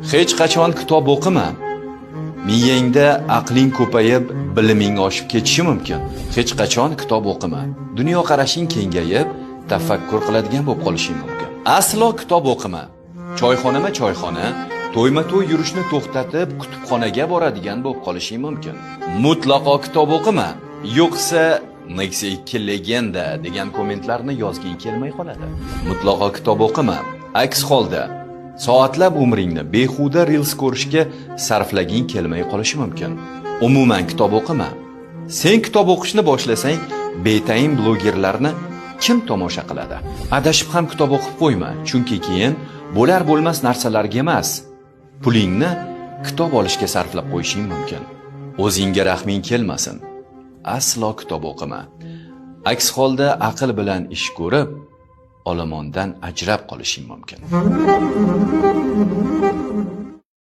Hech qachon kitob o'qima. Miyangda aqling ko'payib, biliming oshib ketishi mumkin. Hech qachon kitob o'qima. Dunyo qarashing kengayib, tafakkur qiladigan bo'lib qolishing mumkin. Aslo kitob o'qima. Choyxona, to'yma-to'y yurishni to'xtatib, kutubxonaga boradigan bo'lib qolishing mumkin. Mutlaqo kitob o'qima, yo'qsa Nexia 2 legenda degan kommentlarni yozging kelmay qoladi. Mutlaqo kitob o'qima. Aks holda soatlab umringni behuda reels ko'rishga sarflaging kelmay qolishi mumkin. Umuman kitob o'qima. Sen kitob o'qishni boshlasang, betayin blogerlarni kim tomosha qiladi? Adashib ham kitob o'qib qo'yma, chunki keyin bo'lar bo'lmas narsalarga emas, pulingni kitob olishga sarflab qo'yishing mumkin. O'zingga rahming kelmasin. Aslo kitob o'qima. Aks holda aql bilan ish ko'rib, olomondan ajrab qolishing mumkin.